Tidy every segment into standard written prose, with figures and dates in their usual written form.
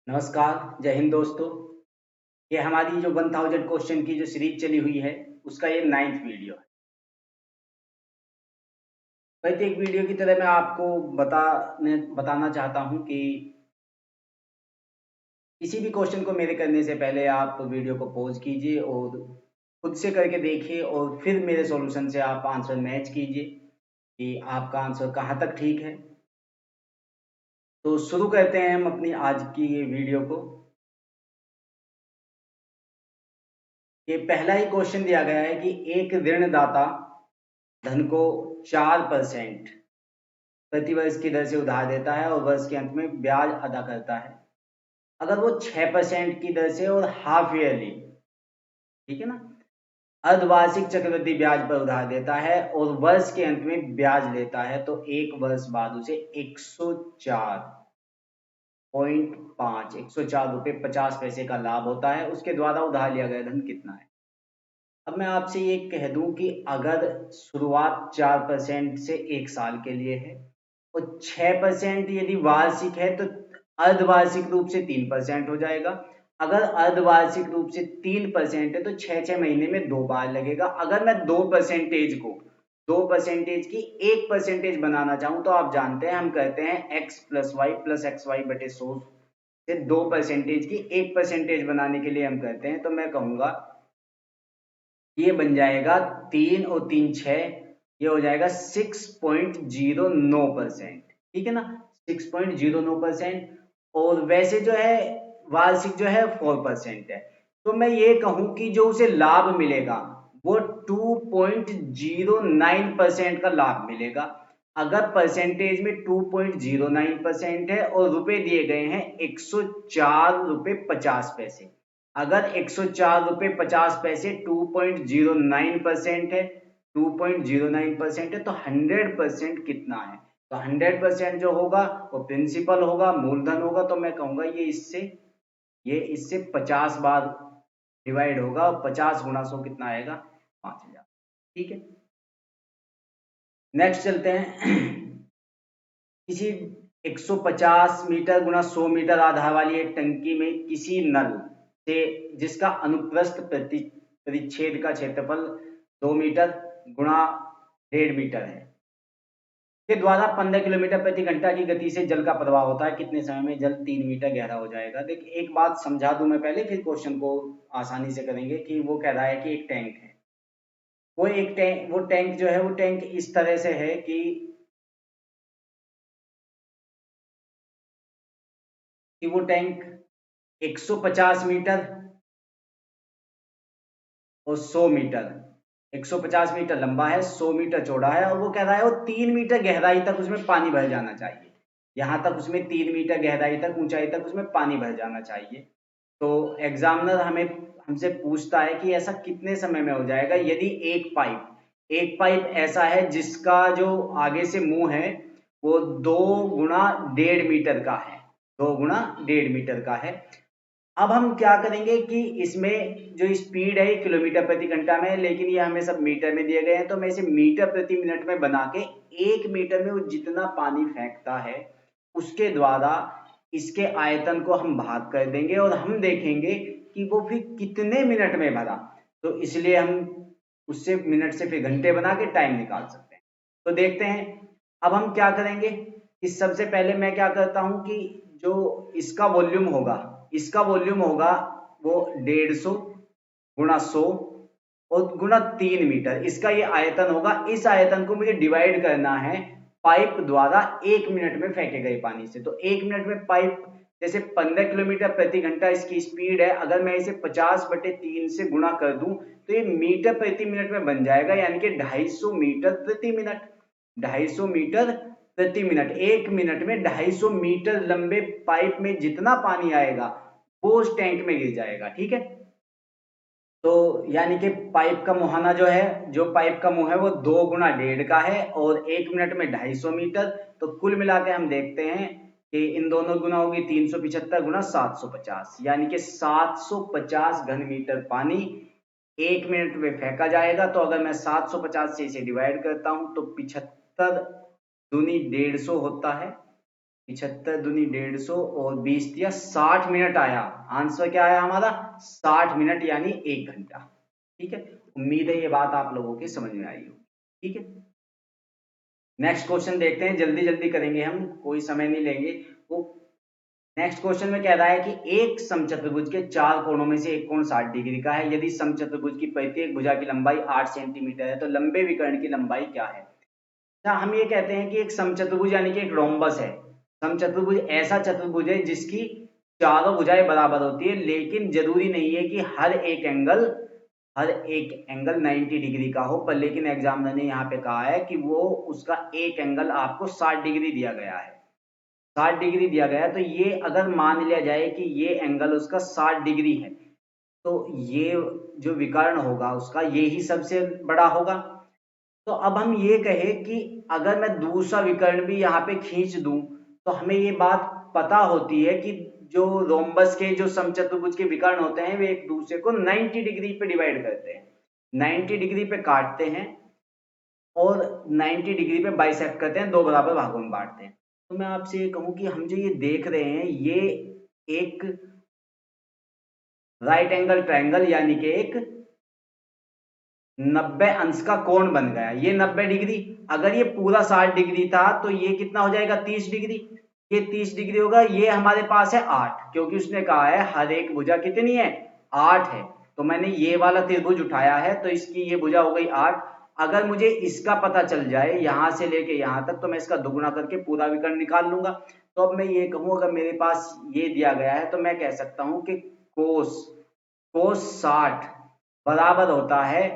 नमस्कार, जय हिंद दोस्तों। ये हमारी जो 1000 क्वेश्चन की जो सीरीज चली हुई है, उसका ये 9th वीडियो है। प्रत्येक वीडियो की तरह मैं आपको बताना चाहता हूँ कि किसी भी क्वेश्चन को मेरे करने से पहले आप वीडियो को पॉज़ कीजिए और खुद से करके देखिए और फिर मेरे सॉल्यूशन से आप आंसर मैच कीजिए कि आपका आंसर कहाँ तक ठीक है। तो शुरू करते हैं हम अपनी आज की ये वीडियो को। ये पहला ही क्वेश्चन दिया गया है कि एक ऋणदाता धन को 4% प्रति वर्ष की दर से उधार देता है और वर्ष के अंत में ब्याज अदा करता है। अगर वो 6% की दर से और हाफ ईयरली, ठीक है ना, अर्धवार्षिक चक्रवृद्धि ब्याज पर उधार देता है और वर्ष के अंत में ब्याज लेता है, तो एक वर्ष बाद उसे 104 रुपये 50 पैसे का लाभ होता है। उसके द्वारा उधार लिया गया धन कितना है? अब मैं आपसे ये कह दूं कि अगर शुरुआत 4% से 1 साल के लिए है और 6% यदि वार्षिक है तो अर्धवार्षिक रूप से 3% हो जाएगा। अगर अर्धवार्षिक रूप से 3% है तो 6 महीने में 2 बार लगेगा। अगर मैं 2% की 1% बनाना चाहूँ तो आप जानते हैं हम कहते हैं x plus y plus x y बटे 100 से 2% की 1% बनाने के लिए हम कहते हैं, तो मैं कहूँगा ये बन जाएगा 3 और 3 6, ये हो जाएगा 6.09%, ठीक है ना, 6.09%। और वैसे जो है वार्षिक जो है 4% है। तो मैं ये कहूं कि जो उसे लाभ मिलेगा वो 2.09% का लाभ मिलेगा। अगर परसेंटेज में 2.09% है और रुपए दिए गए हैं 104 रुपये 50 पैसे, अगर 104 रुपये 50 पैसे 2.09% है, 2.09% है तो 100% कितना है? तो 100% जो होगा वो प्रिंसिपल होगा, मूलधन होगा। तो मैं कहूंगा ये इससे 50 बार डिवाइड होगा और 50 गुणा 100 कितना आएगा? 5000। ठीक है, नेक्स्ट चलते हैं। किसी 150 मीटर गुणा 100 मीटर आधार वाली एक टंकी में किसी नल से जिसका अनुप्रस्थ परिच्छेद का क्षेत्रफल 2 मीटर गुणा 1.5 मीटर है के द्वारा 15 किलोमीटर प्रति घंटा की गति से जल का प्रवाह होता है, कितने समय में जल 3 मीटर गहरा हो जाएगा? देखिए एक बात समझा दूं मैं पहले, फिर क्वेश्चन को आसानी से करेंगे। कि वो कह रहा है कि एक टैंक है, वो टैंक जो है वो टैंक इस तरह से है कि वो टैंक 150 मीटर और 100 मीटर, 150 मीटर लंबा है, 100 मीटर चौड़ा है, और वो कह रहा है वो 3 मीटर गहराई तक उसमें पानी भर जाना चाहिए। यहाँ तक उसमें 3 मीटर गहराई तक, ऊंचाई तक उसमें पानी भर जाना चाहिए। तो एग्जामिनर हमसे पूछता है कि ऐसा कितने समय में हो जाएगा यदि एक पाइप ऐसा है जिसका जो आगे से मुंह है वो 2 गुणा 1.5 मीटर का है, 2 गुणा 1.5 मीटर का है। अब हम क्या करेंगे कि इसमें जो स्पीड है ये किलोमीटर प्रति घंटा में है, लेकिन ये हमें सब मीटर में दिए गए हैं, तो मैं इसे मीटर प्रति मिनट में बना के 1 मीटर में वो जितना पानी फेंकता है उसके द्वारा इसके आयतन को हम भाग कर देंगे और हम देखेंगे कि वो फिर कितने मिनट में भरा। तो इसलिए हम उससे मिनट से फिर घंटे बना के टाइम निकाल सकते हैं। तो देखते हैं अब हम क्या करेंगे कि सबसे पहले मैं क्या करता हूं कि जो इसका वॉल्यूम होगा वो 150 गुणा 100 और गुणा 3 मीटर, इसका ये आयतन होगा। इस आयतन को मुझे डिवाइड करना है पाइप द्वारा 1 मिनट में फेंके गए पानी से। तो 1 मिनट में पाइप जैसे 15 किलोमीटर प्रति घंटा इसकी स्पीड है, अगर मैं इसे 50/3 से गुणा कर दूं तो ये मीटर प्रति मिनट में बन जाएगा, यानी कि 250 मीटर प्रति मिनट। 250 मीटर प्रति मिनट, 1 मिनट में 250 मीटर लंबे पाइप में जितना पानी आएगा वो उस टैंक में गिर जाएगा। ठीक है, तो यानी कि पाइप का मुहाना जो पाइप का मुंह है वो 2 गुणा 1.5 का है और 1 मिनट में 250 मीटर। तो कुल मिला के हम देखते हैं कि इन दोनों गुना होगी 375 गुणा 750, यानी कि 750 घन मीटर पानी 1 मिनट में फेंका जाएगा। तो अगर मैं 750 से इसे डिवाइड करता हूं तो 75 दूनी 150 होता है, 75 दूनी 150 और 20 दिया 60 मिनट आया। आंसर क्या आया हमारा 60 मिनट यानी 1 घंटा। ठीक है, उम्मीद है ये बात आप लोगों के समझ में आई होगी। ठीक है, नेक्स्ट क्वेश्चन देखते हैं, जल्दी जल्दी करेंगे हम, कोई समय नहीं लेंगे। वो नेक्स्ट क्वेश्चन में कह रहा है कि एक समचतुर्भुज के 4 कोणों में से एक कोण 60 डिग्री का है। यदि समचतुर्भुज की प्रत्येक भुजा की लंबाई 8 सेंटीमीटर है तो लंबे विकर्ण की लंबाई क्या है। अच्छा, हम ये कहते हैं कि एक समचतुर्भुज यानी कि एक रोम्बस है। समचतुर्भुज ऐसा चतुर्भुज है जिसकी चारों भुजाएं बराबर होती है, लेकिन जरूरी नहीं है कि हर एक एंगल 90 डिग्री का हो, पर लेकिन एग्जामिनर ने यहाँ पे कहा है कि वो उसका एक एंगल आपको 60 डिग्री दिया गया है। 60 डिग्री दिया गया है, तो ये अगर मान लिया जाए कि ये एंगल उसका 60 डिग्री है, तो ये जो विकर्ण होगा उसका ये ही सबसे बड़ा होगा। तो अब हम ये कहें कि अगर मैं दूसरा विकर्ण भी यहाँ पे खींच दूं, तो हमें ये बात पता होती है कि जो रोम्बस के जो समचतुर्भुज के विकर्ण होते हैं वे एक दूसरे को 90 डिग्री पे डिवाइड करते हैं, 90 डिग्री पे काटते हैं और 90 डिग्री पे बाइसेक्ट करते हैं, दो बराबर भागों में बांटते हैं। तो मैं आपसे ये कहूं कि हम जो ये देख रहे हैं ये एक राइट एंगल ट्रायंगल यानी कि एक 90 अंश का कोण बन गया। ये 90 डिग्री, अगर ये पूरा 60 डिग्री था तो ये कितना हो जाएगा 30 डिग्री, ये 30 डिग्री होगा। ये हमारे पास है 8, क्योंकि उसने कहा है हर एक भुजा कितनी है 8 है, तो मैंने ये वाला त्रिभुज उठाया है तो इसकी ये भुजा हो गई 8। अगर मुझे इसका पता चल जाए यहां से लेके यहां तक, तो मैं इसका दुगुना करके पूरा विकर्ण निकाल लूंगा। तो अब मैं ये कहूं, अगर मेरे पास ये दिया गया है तो मैं कह सकता हूं कि कोस कोस 60 बराबर होता है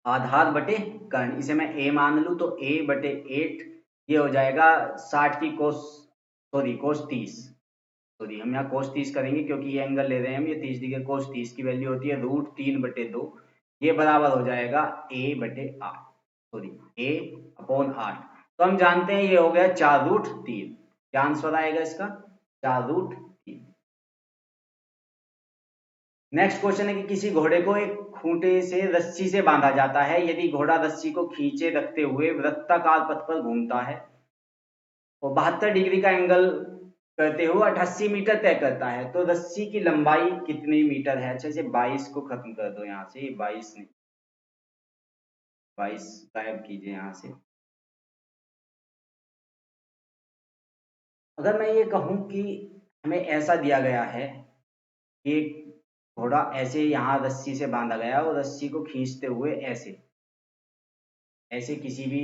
आधार बटे कर्ण। इसे मैं a मान लूं तो a बटे 8, ये हो जाएगा 60 की कोस 30, सॉरी हम यहाँ कोस 30 करेंगे क्योंकि ये एंगल ले रहे हैं हम, ये 30 डिग्री। कोस 30 की वैल्यू होती है √3/2, ये बराबर हो जाएगा a बटे 8, सॉरी a/8। तो हम जानते हैं ये हो गया 4√3। क्या आंसर आएगा इसका 4√3। नेक्स्ट क्वेश्चन है कि किसी घोड़े को एक खूंटे से रस्सी से बांधा जाता है। यदि घोड़ा रस्सी को खींचे रखते हुए वृत्ताकार पथ पर घूमता है और 72 डिग्री का एंगल करते हुए 88 मीटर तय करता है, तो रस्सी की लंबाई कितनी मीटर है। अच्छा, इसे 22 को खत्म कर दो यहाँ से, 22 नहीं, 22 गायब कीजिए यहाँ से। अगर मैं ये कहूं कि हमें ऐसा दिया गया है कि घोड़ा ऐसे यहाँ रस्सी से बांधा गया और रस्सी को खींचते हुए ऐसे ऐसे किसी भी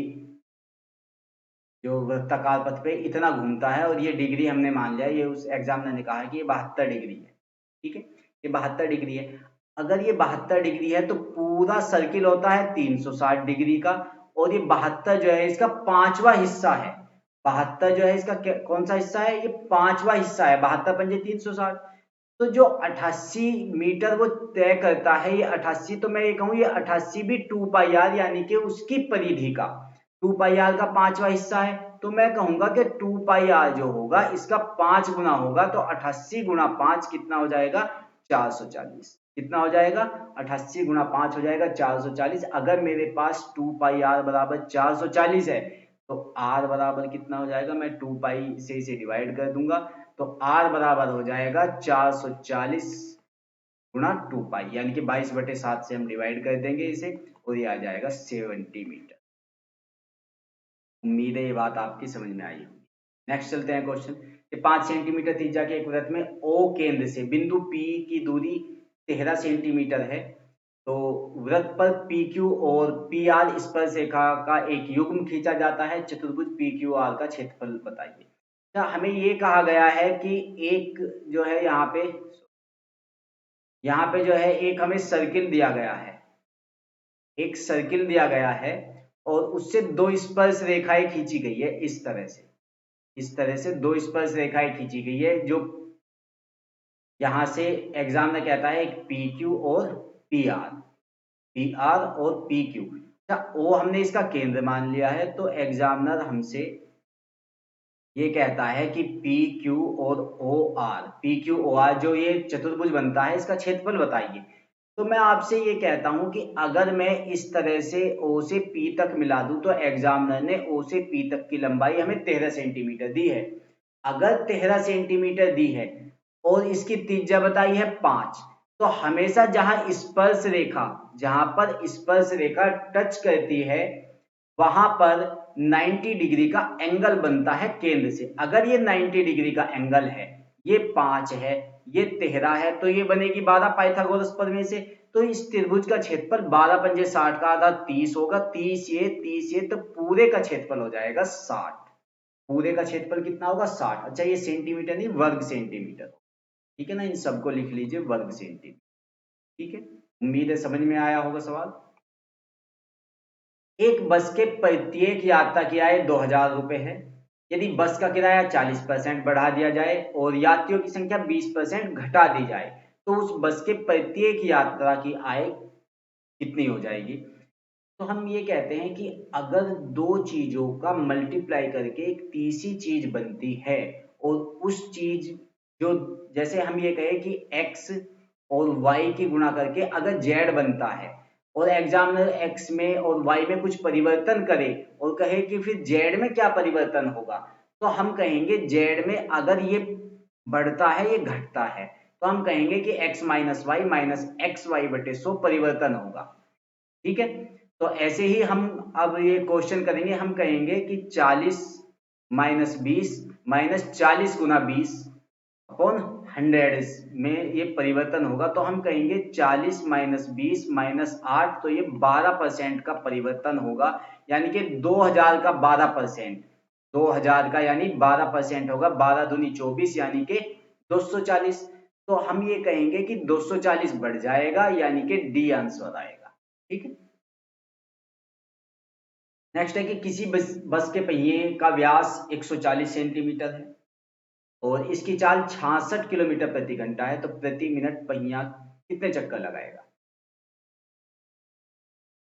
जो वृत्ताकार पथ पे इतना घूमता है, और ये डिग्री हमने मान लिया, ये उस एग्जामिनर ने कहा है कि ये 72 डिग्री है। ठीक है, ये 72 डिग्री है। अगर ये 72 डिग्री है तो पूरा सर्किल होता है 360 डिग्री का, और ये 72 जो है इसका पांचवा हिस्सा है। 72 जो है इसका कौन सा हिस्सा है, ये पांचवा हिस्सा है। 72 पंजे 360, तो जो 88 मीटर वो तय करता है, ये 88, तो मैं ये कहूँ ये 88 भी 2πr यानी कि उसकी परिधि का 2πr का पांचवा हिस्सा है। तो मैं कहूंगा कि 2πr जो होगा इसका 5 गुना होगा, तो 88 गुना 5 कितना हो जाएगा 440। कितना हो जाएगा 88 गुना 5 हो जाएगा 440। अगर मेरे पास 2πr बराबर 440 है तो r बराबर कितना हो जाएगा, मैं 2π से इसे डिवाइड कर दूंगा, तो r बराबर हो जाएगा 440 गुना 2π, यानी कि 22/7 से हम डिवाइड कर देंगे इसे, और ये आ जाएगा 70 मीटर। उम्मीद है ये बात आपकी समझ में आई होगी। नेक्स्ट चलते हैं क्वेश्चन कि 5 सेंटीमीटर त्रिज्या के एक वृत्त में O केंद्र से बिंदु P की दूरी 13 सेंटीमीटर है। तो वृत्त पर PQ और PR स्पर्श रेखा का एक युग्म खींचा जाता है। चतुर्भुज PQR का क्षेत्रफल बताइए। अच्छा, हमें ये कहा गया है कि एक जो है यहाँ पे जो है एक हमें सर्किल दिया गया है, एक सर्किल दिया गया है और उससे दो स्पर्श रेखाएं खींची गई है। इस तरह से दो स्पर्श रेखाएं खींची गई है, जो यहां से एग्जाम में कहता है एक PQ और PR और PQ। अच्छा, ओ हमने इसका केंद्र मान लिया है, तो एग्जामिनर हमसे ये कहता है कि PQ और OR जो ये चतुर्भुज बनता है इसका क्षेत्रफल बताइए। तो मैं आपसे ये कहता हूं कि अगर मैं इस तरह से O से P तक मिला दूं तो एग्जामिनर ने O से P तक की लंबाई हमें 13 सेंटीमीटर दी है। अगर 13 सेंटीमीटर दी है और इसकी त्रिज्या बताई है 5, तो हमेशा जहां पर स्पर्श रेखा टच करती है वहां पर 90 डिग्री का एंगल बनता है केंद्र से। अगर ये 90 डिग्री का एंगल है, ये 5 है, ये 13 है, तो ये बनेगी 12 पाइथागोरस प्रमेय से। तो इस त्रिभुज का क्षेत्रफल 12 पंजे 60 का आधा 30 होगा। 30 ये तो पूरे का क्षेत्रफल हो जाएगा 60। पूरे का क्षेत्रफल कितना होगा 60। अच्छा ये सेंटीमीटर नहीं वर्ग सेंटीमीटर, ठीक है ना, इन सबको लिख लीजिए वर्ग सेंटीमीटर। ठीक है, उम्मीद है समझ में आया होगा सवाल। एक बस के प्रत्येक यात्रा किराए 2000 रुपए है। यदि बस का किराया 40% बढ़ा दिया जाए और यात्रियों की संख्या 20% घटा दी जाए तो उस बस के प्रत्येक यात्रा की आय कितनी हो जाएगी। तो हम ये कहते हैं कि अगर दो चीजों का मल्टीप्लाई करके एक तीसरी चीज बनती है और उस चीज जो, जैसे हम ये कहें कि x और y की गुणा करके अगर z बनता है और एग्जामिनर x में और y में कुछ परिवर्तन करे और कहे कि फिर z में क्या परिवर्तन होगा, तो हम कहेंगे z में अगर ये बढ़ता है ये घटता है तो हम कहेंगे कि x minus y minus x y बटे 100 परिवर्तन होगा। ठीक है, तो ऐसे ही हम अब ये क्वेश्चन करेंगे, हम कहेंगे कि 40 माइनस 20 माइनस 40 गुना 20 अपॉन 100 में ये परिवर्तन होगा। तो हम कहेंगे 40 माइनस 20 माइनस 8, तो ये 12% का परिवर्तन होगा, यानी कि 2000 का 12%, 2000 का यानी 12% होगा। 12 दूनी 24 यानी कि 240। तो हम ये कहेंगे कि 240 बढ़ जाएगा, यानी कि डी आंसर आएगा। ठीक है, नेक्स्ट है कि किसी बस के पहिए का व्यास 140 सेंटीमीटर है और इसकी चाल 66 किलोमीटर प्रति घंटा है, तो प्रति मिनट पहिया कितने चक्कर लगाएगा।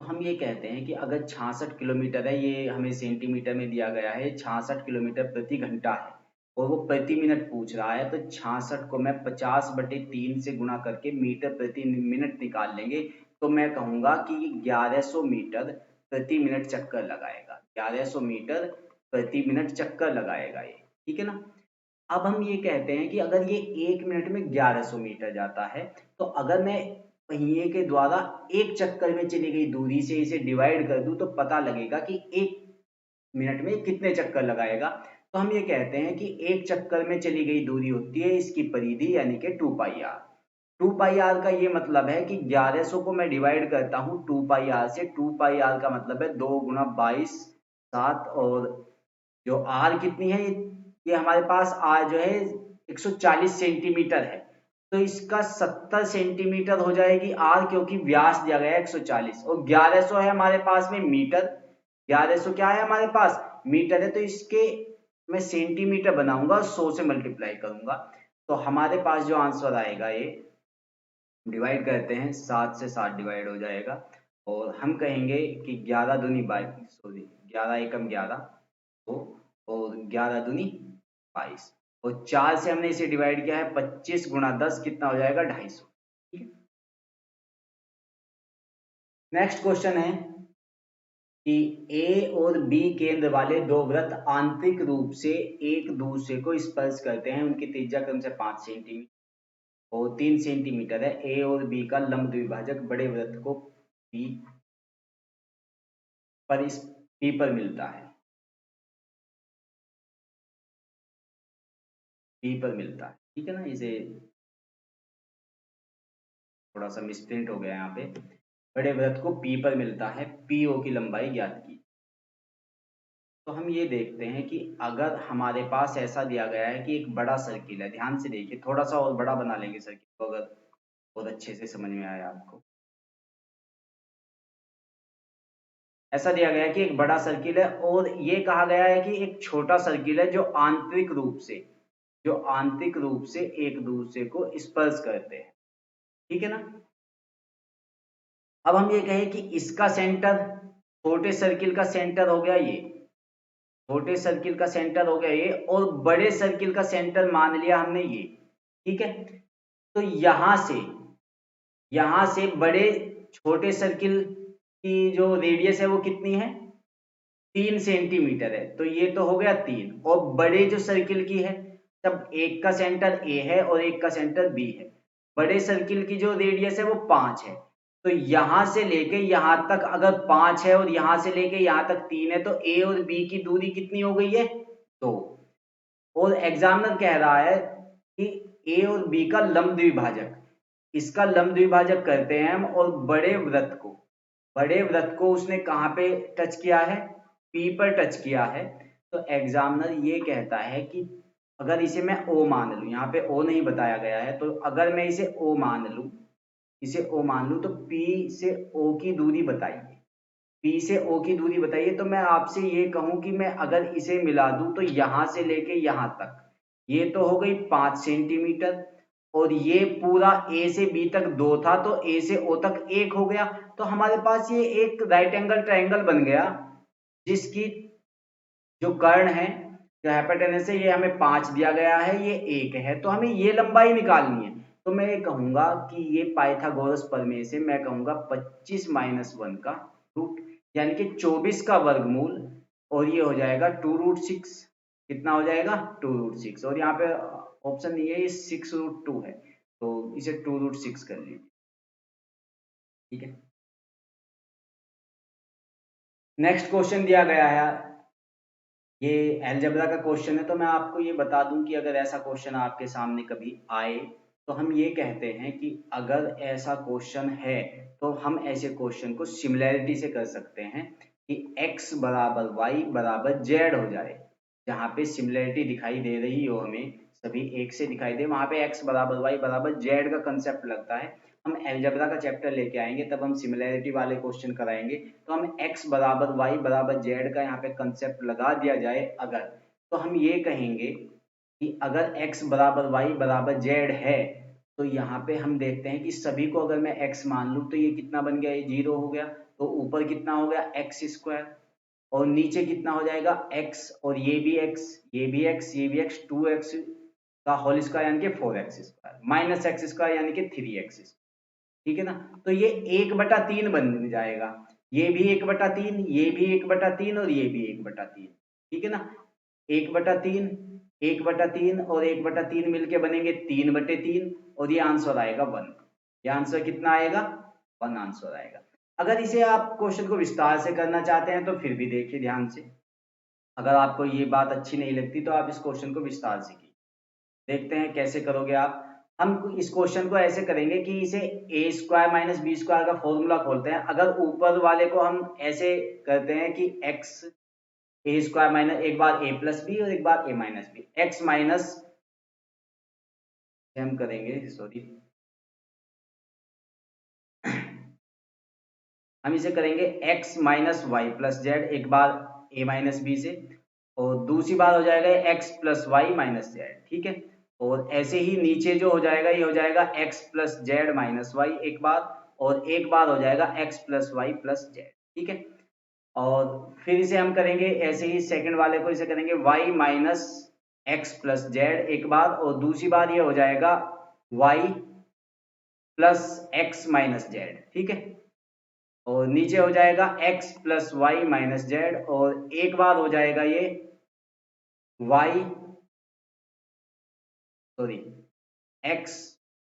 तो हम ये कहते हैं कि अगर 66 किलोमीटर है, ये हमें सेंटीमीटर में दिया गया है, 66 किलोमीटर प्रति घंटा है और वो प्रति मिनट पूछ रहा है, तो 66 को मैं 50/3 से गुणा करके मीटर प्रति मिनट निकाल लेंगे तो मैं कहूंगा कि 1100 मीटर प्रति मिनट चक्कर लगाएगा। 1100 मीटर प्रति मिनट चक्कर लगाएगा ये। ठीक है ना, अब हम ये कहते हैं कि अगर ये 1 मिनट में 1100 मीटर जाता है, तो अगर मैं पहिए के द्वारा एक चक्कर में चली गई दूरी से इसे डिवाइड कर दूं तो पता लगेगा कि 1 मिनट में कितने चक्कर लगाएगा। तो हम ये कहते हैं कि एक चक्कर में चली गई दूरी होती है इसकी परिधि, यानी कि 2 पाई आर। 2 पाई आर का ये मतलब है कि 1100 को मैं डिवाइड करता हूं 2 पाई आर से। 2 पाई आर का मतलब है 2 गुना 22 7, और जो आर कितनी है, ये हमारे पास आर जो है 140 सेंटीमीटर है, तो इसका 70 सेंटीमीटर हो जाएगी आर, क्योंकि व्यास दिया गया है 140 और 1100 है हमारे पास में मीटर। 1100 क्या है हमारे पास, मीटर है, तो इसके मैं सेंटीमीटर बनाऊंगा 100 से मल्टीप्लाई करूंगा। तो हमारे पास जो आंसर आएगा ये डिवाइड करते हैं 7 से 7 डिवाइड हो जाएगा और हम कहेंगे कि 11 दूनी 22, सॉरी 11 एकम 11 तो, और 11 दूनी 22 और 4 से हमने इसे डिवाइड किया है 25 गुणा 10 कितना हो जाएगा 250। ठीक है, नेक्स्ट क्वेश्चन है कि ए और बी केंद्र वाले दो वृत्त आंतरिक रूप से एक दूसरे को स्पर्श करते हैं, उनकी त्रिज्या क्रम से 5 सेंटीमीटर और 3 सेंटीमीटर है। ए और बी का लंब द्विभाजक बड़े वृत्त को पी पर इस पी पर मिलता है, पी पर मिलता है। ठीक है ना, इसे थोड़ा सा मिसप्रिंट हो गया यहाँ पे। बड़े वृत्त को पी पर मिलता है, पीओ की लंबाई ज्ञात की। तो हम ये देखते हैं कि अगर हमारे पास ऐसा दिया गया है कि एक बड़ा सर्किल है, ध्यान से देखिए, थोड़ा सा और बड़ा बना लेंगे सर्किल को अगर बहुत अच्छे से समझ में आया आपको। ऐसा दिया गया है कि एक बड़ा सर्किल है और ये कहा गया है कि एक छोटा सर्किल है जो आंतरिक रूप से एक दूसरे को स्पर्श करते हैं। ठीक है ना, अब हम ये कहें कि इसका सेंटर, छोटे सर्किल का सेंटर हो गया ये, छोटे सर्किल का सेंटर हो गया ये, और बड़े सर्किल का सेंटर मान लिया हमने ये। ठीक है, तो यहां से यहां से बड़े छोटे सर्किल की जो रेडियस है वो कितनी है, 3 सेंटीमीटर है, तो ये तो हो गया 3। और बड़े जो सर्किल की है, तब एक का सेंटर ए है और एक का सेंटर बी है, बड़े सर्किल की जो रेडियस है वो 5 है, तो यहां से लेके यहां तक अगर 5 है और यहां से लेके यहां तक 3 है, तो ए और बी की दूरी कितनी हो गई है, 2। और एग्जामिनर कह रहा है कि ए और बी का लंब द्विभाजक, इसका लंब द्विभाजक करते हैं हम, और बड़े वृत्त को उसने कहाँ पे टच किया है, पी पर टच किया है। तो एग्जामिनर ये कहता है कि अगर इसे मैं ओ मान लूं, यहाँ पे ओ नहीं बताया गया है, तो अगर मैं इसे ओ मान लूं, तो पी से ओ की दूरी बताइए, पी से ओ की दूरी बताइए। तो मैं आपसे ये कहूं कि मैं अगर इसे मिला दूं, तो यहां से लेके यहां तक ये तो हो गई 5 सेंटीमीटर, और ये पूरा ए से बी तक 2 था, तो ए से ओ तक 1 हो गया। तो हमारे पास ये एक राइट एंगल ट्रायंगल बन गया, जिसकी जो कर्ण है, जो हाइपोटेनस है, ये हमें 5 दिया गया है, ये 1 है, तो हमें ये लंबाई निकालनी है। तो मैं ये कहूंगा कि ये पाइथागोरस प्रमेय से मैं कहूंगा 25 माइनस 1 का रूट, यानी कि 24 का वर्गमूल, और ये हो जाएगा 2√6। कितना हो जाएगा, 2√6, और यहाँ पे ऑप्शन नहीं है, ये 6√2 है, तो इसे 2√6 कर लीजिए। ठीक है, नेक्स्ट क्वेश्चन दिया गया है, ये अलजेब्रा का क्वेश्चन है। तो मैं आपको ये बता दूं कि अगर ऐसा क्वेश्चन आपके सामने कभी आए, तो हम ये कहते हैं कि अगर ऐसा क्वेश्चन है, तो हम ऐसे क्वेश्चन को सिमिलैरिटी से कर सकते हैं कि x बराबर y बराबर z हो जाए। जहाँ पे सिमिलैरिटी दिखाई दे रही हो, हमें सभी एक से दिखाई दे, वहां पे x बराबर y बराबर z का कंसेप्ट लगता है। हम अलजेब्रा का चैप्टर लेके आएंगे, तब हम सिमिलैरिटी वाले क्वेश्चन कराएंगे, तो हम x बराबर y बराबर z का यहाँ पे कंसेप्ट लगा दिया जाए अगर, तो हम ये कहेंगे कि अगर x बराबर y बराबर z है, तो यहाँ पे हम देखते हैं कि सभी को अगर मैं x मान लूं, तो ये कितना बन गया, ये 0 हो गया, तो ऊपर कितना हो गया एक्स स्क्वायर, और नीचे कितना हो जाएगा x, और ये भी x, ये भी x, ये भी x, 2x का होल स्क्वायर यानी कि 4x square, minus x square यानी कि 3x। ठीक है ना, तो ये 1/3 बन जाएगा, ये भी 1/3, ये भी 1/3, और ये भी 1/3। ठीक है ना, 1/3, 1/3 और 1/3 मिलके बनेंगे 3/3, और ये आंसर आएगा 1। ये आंसर कितना आएगा, 1 आंसर आएगा। अगर इसे आप क्वेश्चन को विस्तार से करना चाहते हैं, तो फिर भी देखिए ध्यान से, अगर आपको ये बात अच्छी नहीं लगती, तो आप इस क्वेश्चन को विस्तार से कीजिए। देखते हैं कैसे करोगे आप। हम इस क्वेश्चन को ऐसे करेंगे कि इसे ए स्क्वायर माइनस बी स्क्वायर का फॉर्मूला खोलते हैं। अगर ऊपर वाले को हम ऐसे करते हैं कि एक्स ए स्क्वायर माइनस, एक बार ए प्लस बी और एक बार a minus b, x minus, हम करेंगे, सॉरी, हम इसे करेंगे x minus y plus z, एक बार a माइनस बी से, और दूसरी बार हो जाएगा x plus y minus z. ठीक है, और ऐसे ही नीचे जो हो जाएगा, ये हो जाएगा x plus z minus y एक बार, और एक बार हो जाएगा x plus y plus z. ठीक है, और फिर इसे हम करेंगे ऐसे ही, सेकंड वाले को इसे करेंगे y minus x plus z एक बार, और दूसरी बार ये हो जाएगा y plus x minus z. ठीक है, और नीचे हो जाएगा x plus y minus z, और एक बार हो जाएगा ये y, sorry, x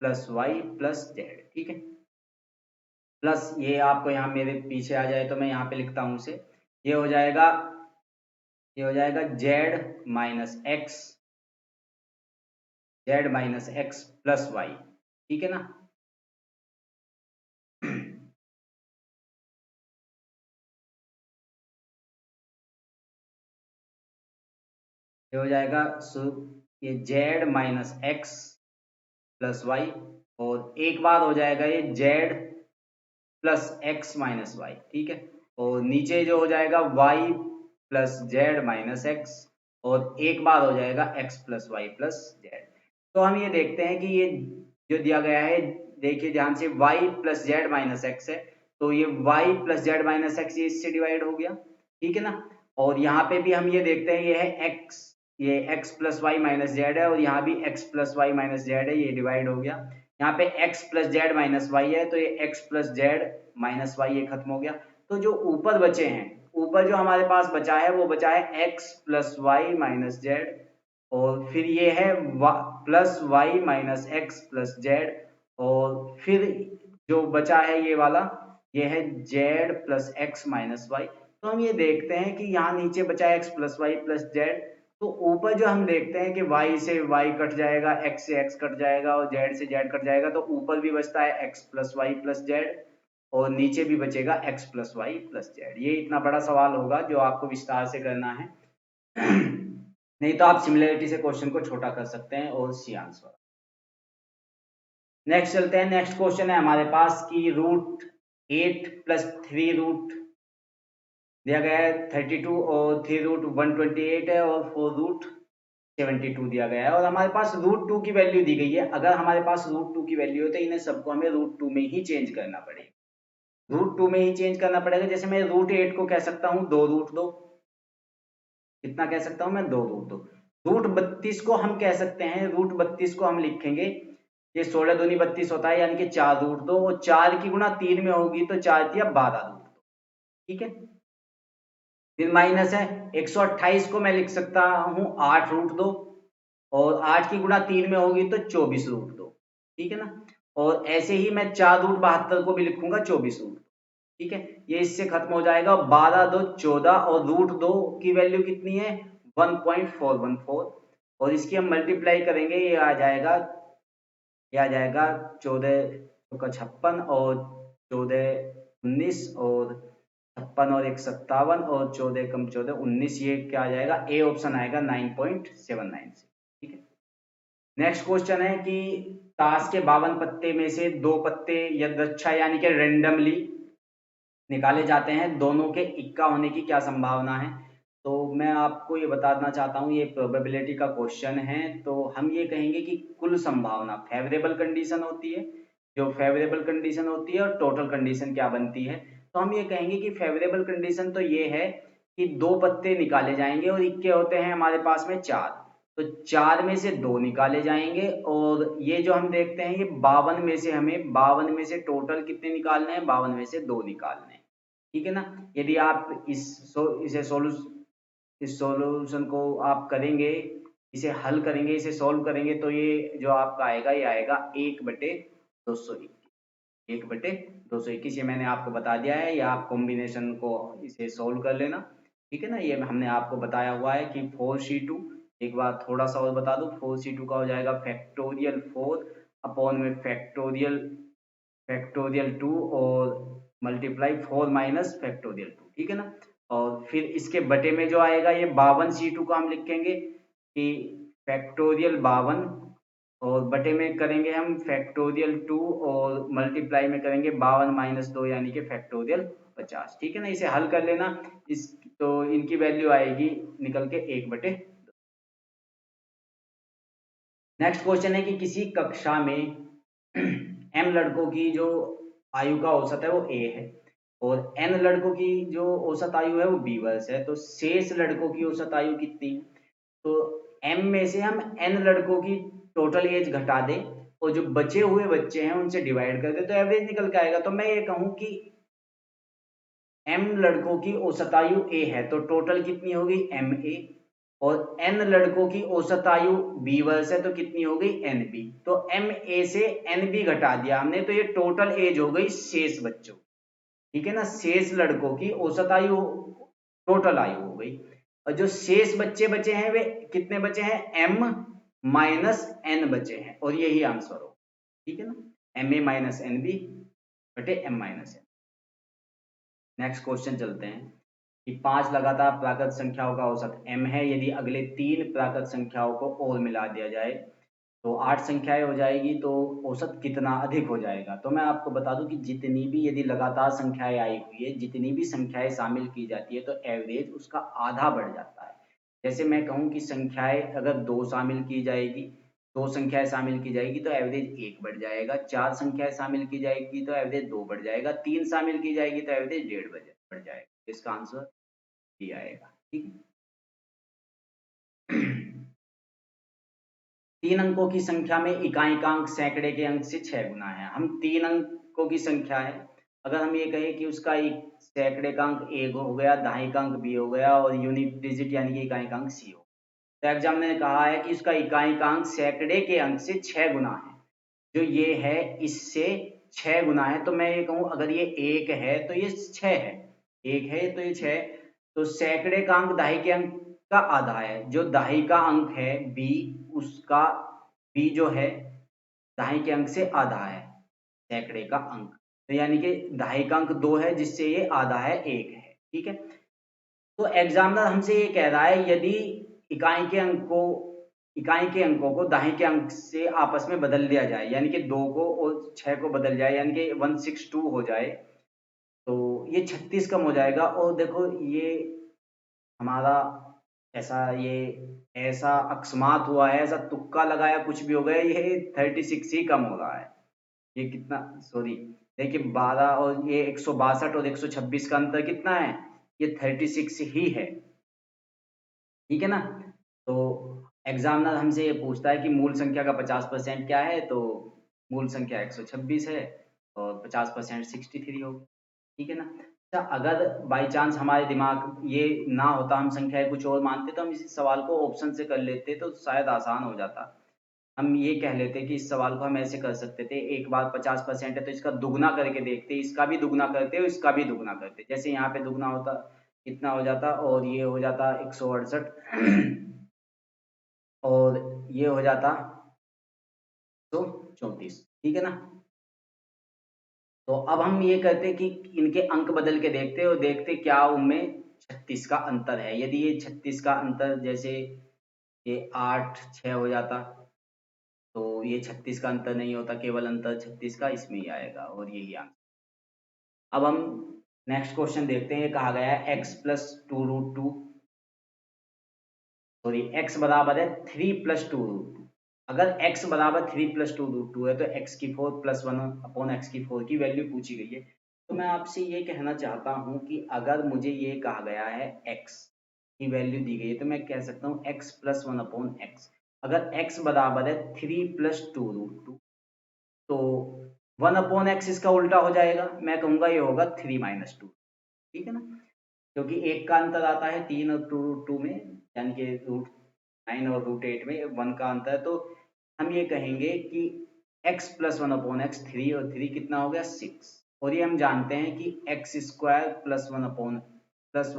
plus y plus z. ठीक है, प्लस ये आपको यहाँ मेरे पीछे आ जाए, तो मैं यहाँ पे लिखता हूँ उसे, ये हो जाएगा, ये हो जाएगा z minus x plus y. ठीक है ना, ये हो जाएगा, ये z minus x plus y, और एक बार हो जाएगा ये z plus x minus y. ठीक है, और नीचे जो हो जाएगा y plus z minus x, और एक बार हो जाएगा x plus y plus z. तो हम ये देखते हैं कि ये जो दिया गया है, देखिए ध्यान से, y plus z minus x है, तो ये y plus z minus x, ये इससे डिवाइड हो गया। ठीक है ना, और यहाँ पे भी हम ये देखते हैं, ये है x, ये x plus y minus z है, और यहाँ भी x plus y minus z है, ये डिवाइड हो गया। यहाँ पे x plus z minus y है, तो ये x plus z minus y ये खत्म हो गया। तो जो ऊपर बचे हैं, ऊपर जो हमारे पास बचा है वो बचा है x plus y minus z, और फिर ये है plus y minus x plus z, और फिर जो बचा है ये वाला, ये है z plus x minus y. तो हम ये देखते हैं कि यहाँ नीचे बचा है x plus y plus z, तो ऊपर जो हम देखते हैं कि y से y कट जाएगा, x से x कट जाएगा और z से z कट जाएगा, तो ऊपर भी बचता है x plus y plus z और नीचे भी बचेगा x plus y plus z. ये इतना बड़ा सवाल होगा जो आपको विस्तार से करना है। नहीं तो आप सिमिलरिटी से क्वेश्चन को छोटा कर सकते हैं और सी आंसर। नेक्स्ट चलते हैं। नेक्स्ट क्वेश्चन है हमारे पास कि रूट 8 प्लस 3 रूट दिया गया है 32 और 3 रूट 128 है और 4 रूट 72 दिया गया है, और हमारे पास रूट 2 की वैल्यू दी गई है। अगर हमारे पास रूट 2 की वैल्यू है तो इन्हें सबको हमें रूट 2 में ही चेंज करना पड़ेगा, रूट 2 में ही चेंज करना पड़ेगा। जैसे मैं रूट 8 को कह सकता हूँ 2 रूट 2, कितना कह सकता हूँ मैं, 2 रूट 2। रूट 32 को हम कह सकते हैं, रूट 32 को हम लिखेंगे, ये 16 दूनी 32 होता है, यानी कि 4 रूट 2, और 4 की गुणा 3 में होगी तो 4 तिया 12 रूट 2, ठीक है। फिर माइनस है 128 को मैं लिख सकता हूँ 8 रूट 2, और 8 की गुणा 3 में होगी तो 24 रूट 2, ठीक है ना। और ऐसे ही मैं 4 रूट 72 को भी लिखूंगा 24 रूट, ठीक है। ये इससे खत्म हो जाएगा, 12 2 14, और रूट 2 की वैल्यू कितनी है 1.414, और इसकी हम मल्टीप्लाई करेंगे, ये आ जाएगा 14 का 56 और 14 19 और 56 और 1 57 और 14 कम 14 19, ये क्या आ जाएगा, ए ऑप्शन आएगा 9.79 से, ठीक है। नेक्स्ट क्वेश्चन है कि ताश के 52 पत्ते में से 2 पत्ते यदृच्छा यानी कि रेंडमली निकाले जाते हैं, दोनों के इक्का होने की क्या संभावना है। तो मैं आपको ये बताना चाहता हूँ, ये प्रोबेबिलिटी का क्वेश्चन है, तो हम ये कहेंगे कि कुल संभावना फेवरेबल कंडीशन होती है, जो फेवरेबल कंडीशन होती है, और टोटल कंडीशन क्या बनती है। तो हम ये कहेंगे कि फेवरेबल कंडीशन तो ये है कि 2 पत्ते निकाले जाएंगे और इक्के होते हैं हमारे पास में 4, तो 4 में से 2 निकाले जाएंगे, और ये जो हम देखते हैं ये 52 में से, हमें 52 में से टोटल कितने निकालने हैं, 52 में से 2 निकालने हैं, ठीक है ना। यदि आप इस सॉल्यूशन को आप करेंगे, इसे हल करेंगे, इसे सॉल्व करेंगे, तो ये जो आपका आएगा ये आएगा 1/221, 1/221, ये मैंने आपको बता दिया है, या आप कॉम्बिनेशन को इसे सॉल्व कर लेना, ठीक है ना। ये हमने आपको बताया हुआ है कि 4c2, एक बार थोड़ा सा और बता दूं, 4c2 का हो जाएगा फैक्टोरियल 4 अपॉन में फैक्टोरियल 2 और मल्टीप्लाई 4 माइनस फैक्टोरियल 2, ठीक है ना। और फिर इसके बटे में जो आएगा ये 52c2 का हम लिखेंगे कि फैक्टोरियल 52, और बटे में करेंगे हम फैक्टोरियल 2 और मल्टीप्लाई में करेंगे 52 माइनस 2 यानी कि फैक्टोरियल 50, ठीक है ना। इसे हल कर लेना, इस तो इनकी वैल्यू आएगी निकल के 1/। नेक्स्ट क्वेश्चन है कि किसी कक्षा में m लड़कों की जो आयु का औसत है वो a है, और n लड़कों की जो औसत आयु है वो b वर्ष है, तो शेष लड़कों की औसत आयु कितनी है। तो m में से हम n लड़कों की टोटल एज घटा दें और जो बचे हुए बच्चे हैं उनसे डिवाइड कर दे तो एवरेज निकल के आएगा। तो मैं ये कहूं कि m लड़कों की औसत आयु a है, तो टोटल कितनी होगी ma, और n लड़कों की औसत आयु b वर्ष है, तो कितनी हो गई nb। तो ma से nb घटा दिया हमने, तो ये टोटल एज हो गई शेष बच्चों, ठीक है ना। शेष लड़कों की औसत आयु टोटल आयु हो गई, और जो शेष बच्चे बचे हैं वे कितने बचे हैं, m माइनस n बचे हैं, और यही आंसर हो, ठीक है ना, ma माइनस nb बटे m minus n। Next question चलते हैं कि 5 लगातार प्राकृत संख्याओं का औसत m है, यदि अगले 3 प्राकृत संख्याओं को और मिला दिया जाए तो 8 संख्याएं हो जाएगी, तो औसत कितना अधिक हो जाएगा। तो मैं आपको बता दूं कि जितनी भी यदि लगातार संख्याएं आई हुई है, जितनी भी संख्याएं शामिल की जाती है तो एवरेज उसका आधा बढ़ जाता है। जैसे मैं कहूं कि संख्याएं अगर 2 शामिल की जाएगी, 2 संख्याएं शामिल की जाएगी तो एवरेज 1 बढ़ जाएगा, 4 संख्याएं शामिल की जाएगी तो एवरेज 2 बढ़ जाएगा, 3 शामिल की जाएगी तो एवरेज 1.5 बढ़ जाएगा। इसका आंसर ये आएगा, ठीक है। 3 अंकों की संख्या में इकाई का अंक सैकड़े के अंक से 6 गुना है। हम 3 अंकों की संख्या है, अगर हम ये कहें कि उसका एक सैकड़े का अंक ए हो गया, दहाई का अंक बी हो गया और यूनिट डिजिट यानी कि इकाई का अंक सी हो, तो एग्जाम ने कहा है कि उसका इकाई का अंक सैकड़े के अंक से 6 गुना है। जो ये है इससे 6 गुना है, तो मैं ये कहूँ अगर ये 1 है तो ये 6 है, 1 है तो ये 6, तो सैकड़े का अंक दहाई के अंक का आधा है। जो दहाई का अंक है बी, उसका बी जो है दहाई के अंक से आधा है सैकड़े का अंक, तो यानी कि दहाई का अंक 2 है जिससे ये आधा है 1 है। ठीक है, तो एग्जामिनर हमसे ये कह रहा है यदि इकाई के अंकों को दहाई के अंक से आपस में बदल दिया जाए, यानी कि 2 को और 6 को बदल जाए, यानी कि 162 हो जाए, तो ये 36 कम हो जाएगा। और देखो ये हमारा ऐसा अकस्मात हुआ है, ऐसा तुक्का लगाया कुछ भी हो गया, ये 36 ही कम हो रहा है। ये कितना, सॉरी देखिए 12 और ये 162 और 126 का अंतर कितना है, ये 36 ही है। ठीक है ना, तो एग्जामिनर हमसे ये पूछता है कि मूल संख्या का 50% क्या है, तो मूल संख्या 126 है और 50% 63 होगी। ठीक है ना। अच्छा, अगर बाई चांस हमारे दिमाग ये ना होता, हम संख्याएं कुछ और मानते, तो हम इस सवाल को ऑप्शन से कर लेते तो शायद आसान हो जाता। हम ये कह लेते कि इस सवाल को हम ऐसे कर सकते थे, एक बार 50% है तो इसका दुगना करके देखते, इसका भी दुगना करते और इसका भी दुगना करते। जैसे यहाँ पे दुगना होता कितना हो जाता, और ये हो जाता 168 और ये हो जाता 134। ठीक है ना। तो अब हम ये करते कि इनके अंक बदल के देखते और देखते क्या उनमें 36 का अंतर है। यदि ये 36 का अंतर, जैसे ये 8 6 हो जाता, तो ये 36 का अंतर नहीं होता, केवल अंतर 36 का इसमें ही आएगा और यही आंसर। अब हम नेक्स्ट क्वेश्चन देखते हैं। ये कहा गया है x plus two root two, sorry x बराबर है 3 प्लस टू रूट टू। अगर x बराबर 3 प्लस टू रूट टू है तो x की 4 प्लस 1 अपॉन x की 4 की वैल्यू पूछी गई है। तो मैं आपसे ये कहना चाहता हूँ कि अगर मुझे ये कहा गया है x की वैल्यू दी गई है, तो मैं कह सकता हूँ x प्लस 1 अपॉन x। अगर x बराबर है 3 प्लस टू रूट टू, तो 1 अपॉन एक्स इसका उल्टा हो जाएगा, मैं कहूंगा ये होगा 3 माइनस टू। ठीक है ना, क्योंकि एक का अंतर आता है 3 और टू में, यानी कि रूट 9 और रूट 8 में 1 का अंतर है, तो हम ये कहेंगे कि x प्लस 1 अपॉन एक्स 3 और 3 कितना हो गया 6। और ये हम जानते हैं कि x square plus one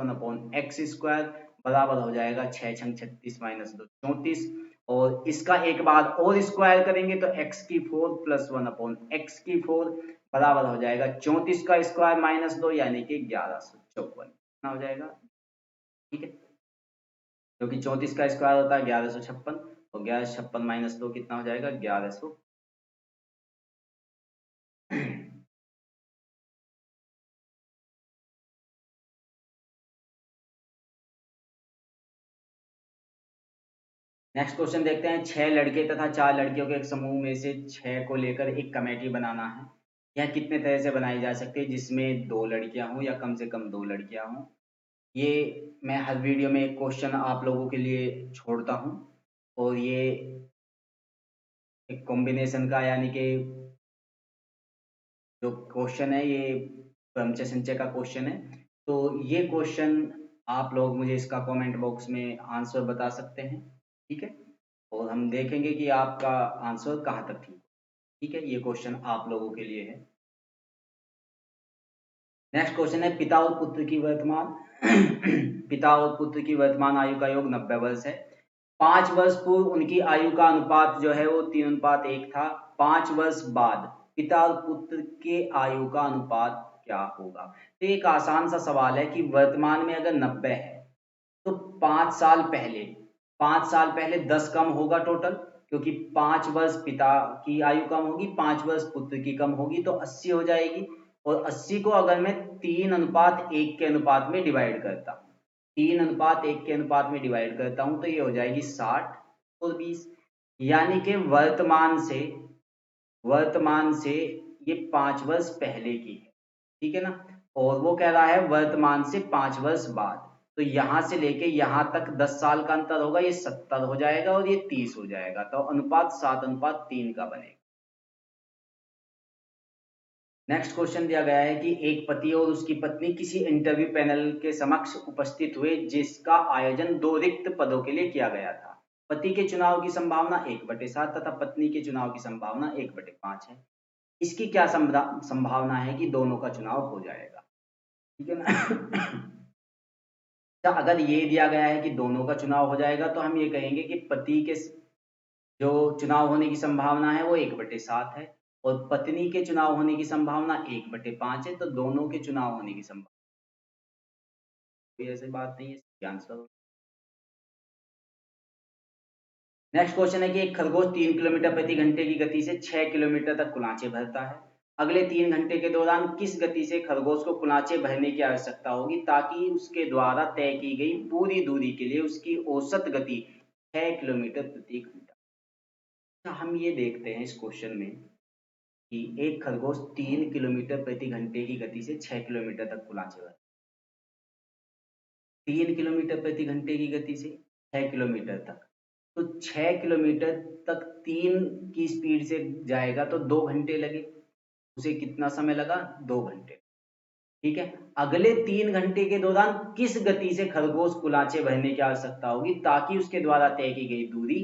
upon x square बराबर हो जाएगा 6 छंग 36 माइनस 2 34, और इसका एक बार और स्क्वायर करेंगे तो x की 4 प्लस 1 अपॉन एक्स की 4 बराबर हो जाएगा 34 का स्क्वायर माइनस 2 यानी कि 1154 कितना हो जाएगा। ठीक है, क्योंकि 34 का स्क्वायर होता है 1156, और 1156 माइनस 2 कितना हो जाएगा 1100। नेक्स्ट क्वेश्चन देखते हैं। 6 लड़के तथा 4 लड़कियों के एक समूह में से 6 को लेकर एक कमेटी बनाना है। यह कितने तरह से बनाई जा सकती है, जिसमें 2 लड़कियां हों या कम से कम 2 लड़कियां हों। ये मैं हर वीडियो में एक क्वेश्चन आप लोगों के लिए छोड़ता हूँ, और ये एक कॉम्बिनेशन का, यानी कि जो क्वेश्चन है ये क्रमचय संचय का क्वेश्चन है। तो ये क्वेश्चन आप लोग मुझे इसका कमेंट बॉक्स में आंसर बता सकते हैं। ठीक है, और हम देखेंगे कि आपका आंसर कहाँ तक ठीक है। ठीक है, ये क्वेश्चन आप लोगों के लिए है। नेक्स्ट क्वेश्चन है, पिता और पुत्र की वर्तमान आयु का योग 90 वर्ष है। 5 वर्ष पूर्व उनकी आयु का अनुपात जो है वो 3:1 था। 5 वर्ष बाद पिता और पुत्र के आयु का अनुपात क्या होगा। तो एक आसान सा सवाल है कि वर्तमान में अगर 90 है तो 5 साल पहले 10 कम होगा टोटल, क्योंकि 5 वर्ष पिता की आयु कम होगी, 5 वर्ष पुत्र की कम होगी, तो 80 हो जाएगी। और 80 को अगर मैं 3:1 के अनुपात में डिवाइड करता हूँ, 3:1 के अनुपात में डिवाइड करता हूँ, तो ये हो जाएगी 60 और 20, यानी कि वर्तमान से ये 5 वर्ष पहले की है। ठीक है ना, और वो कह रहा है वर्तमान से 5 वर्ष बाद। तो यहां से लेके यहां तक 10 साल का अंतर होगा, ये 70 हो जाएगा और ये 30 हो जाएगा, तो अनुपात 7:3 का बनेगा। नेक्स्ट क्वेश्चन दिया गया है कि एक पति और उसकी पत्नी किसी इंटरव्यू पैनल के समक्ष उपस्थित हुए जिसका आयोजन 2 रिक्त पदों के लिए किया गया था। पति के चुनाव की संभावना 1/7 तथा पत्नी के चुनाव की संभावना 1/5 है। इसकी क्या संभावना है कि दोनों का चुनाव हो जाएगा, ठीक है ना। तो अगर ये दिया गया है कि दोनों का चुनाव हो जाएगा तो हम ये कहेंगे कि पति के जो चुनाव होने की संभावना है वो 1/7 है और पत्नी के चुनाव होने की संभावना 1/5 है, तो दोनों के चुनाव होने की संभावना, कोई ऐसी बात नहीं है, आंसर। नेक्स्ट क्वेश्चन है कि एक खरगोश 3 किलोमीटर प्रति घंटे की गति से 6 किलोमीटर तक कुलांचे भरता है। अगले 3 घंटे के दौरान किस गति से खरगोश को कुलांचे भरने की आवश्यकता होगी ताकि उसके द्वारा तय की गई पूरी दूरी के लिए उसकी औसत गति 6 किलोमीटर प्रति घंटा। हम ये देखते हैं इस क्वेश्चन में कि एक खरगोश 3 किलोमीटर प्रति घंटे की गति से 6 किलोमीटर तक कुलांचे भरता है। 3 किलोमीटर प्रति घंटे की गति से 6 किलोमीटर तक, तो 6 किलोमीटर तक 3 की स्पीड से जाएगा तो 2 घंटे लगे, उसे कितना समय लगा, 2 घंटे, ठीक है। अगले 3 घंटे के दौरान किस गति से खरगोश कुलांचे भरने की आवश्यकता होगी ताकि उसके द्वारा तय की गई दूरी,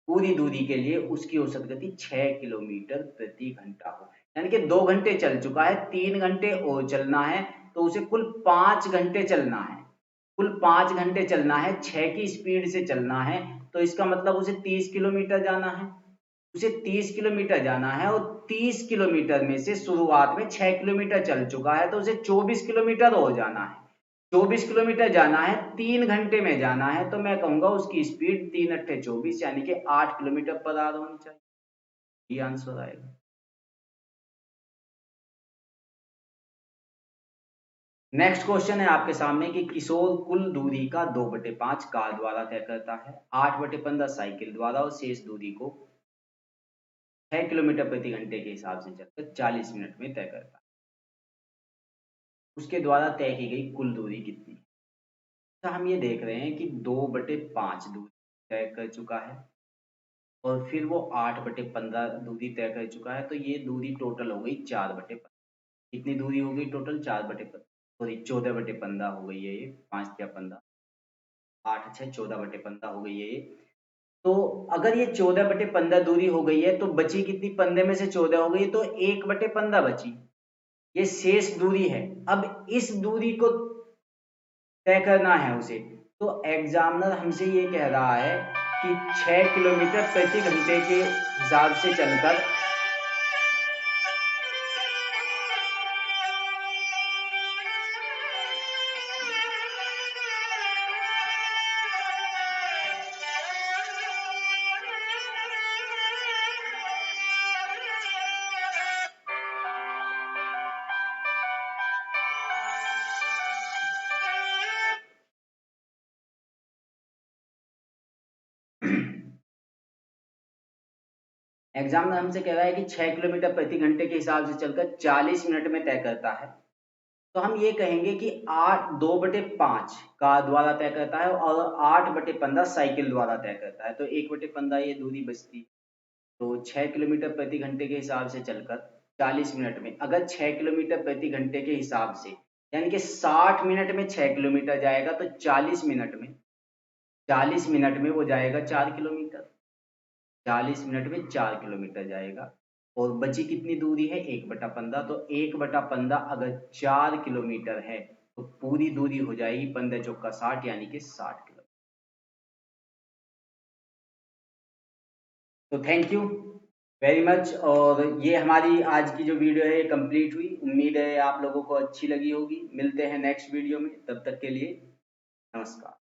पूरी दूरी के लिए उसकी औसत गति 6 किलोमीटर प्रति घंटा हो। यानी कि 2 घंटे चल चुका है, 3 घंटे और चलना है, तो उसे कुल 5 घंटे चलना है, कुल 5 घंटे चलना है, 6 की स्पीड से चलना है, तो इसका मतलब उसे 30 किलोमीटर जाना है, उसे 30 किलोमीटर जाना है और 30 किलोमीटर में से शुरुआत में 6 किलोमीटर चल चुका है, तो उसे 24 किलोमीटर हो जाना है, 24 किलोमीटर जाना है, 3 घंटे में जाना है, तो मैं कहूंगा उसकी स्पीड 3 अट्ठे 24 यानी कि 8 किलोमीटर पर आवर होनी चाहिए, ये आंसर आएगा। नेक्स्ट क्वेश्चन है आपके सामने कि किशोर कुल दूरी का 2/5 कार द्वारा तय करता है, 8/15 साइकिल द्वारा और शेष दूरी को 6 किलोमीटर प्रति घंटे के हिसाब से चलकर 40 मिनट में तय करता है। उसके द्वारा तय की गई कुल दूरी कितनी है? तो हम ये देख रहे हैं कि 2/5 दूरी तय कर चुका है और फिर वो 8/15 दूरी तय कर चुका है, तो ये दूरी टोटल हो गई 4/15। कितनी दूरी हो गई टोटल? 4/15, सॉरी 14/15 हो गई है ये, 5 या 15, 8 6 14/15 हो गई है ये। तो अगर ये 14/15 दूरी हो गई है तो बची कितनी? 15 में से 14 हो गई तो 1/15 बची, ये शेष दूरी है। अब इस दूरी को तय करना है उसे, तो एग्जामिनर हमसे ये कह रहा है कि 6 किलोमीटर प्रति घंटे के हिसाब से चलकर एग्जामिनर हमसे कह रहा है कि 6 किलोमीटर प्रति घंटे के हिसाब से चलकर 40 मिनट में तय करता है, तो हम ये कहेंगे कि 2/5 कार द्वारा तय करता है और 8/15 साइकिल द्वारा तय करता है, तो 1/15 ये दूरी बचती है। तो 6 किलोमीटर प्रति घंटे के हिसाब से चलकर 40 मिनट में, अगर 6 किलोमीटर प्रति घंटे के हिसाब से यानी कि 60 मिनट में 6 किलोमीटर जाएगा, तो 40 मिनट में वो जाएगा 4 किलोमीटर, 40 मिनट में 4 किलोमीटर जाएगा और बची कितनी दूरी है? 1/15, तो 1/15 अगर 4 किलोमीटर है तो पूरी दूरी हो जाएगी 15 चौका 60 यानी कि 60 किलोमीटर। तो थैंक यू वेरी मच, और ये हमारी आज की जो वीडियो है कंप्लीट हुई, उम्मीद है आप लोगों को अच्छी लगी होगी। मिलते हैं नेक्स्ट वीडियो में, तब तक के लिए नमस्कार।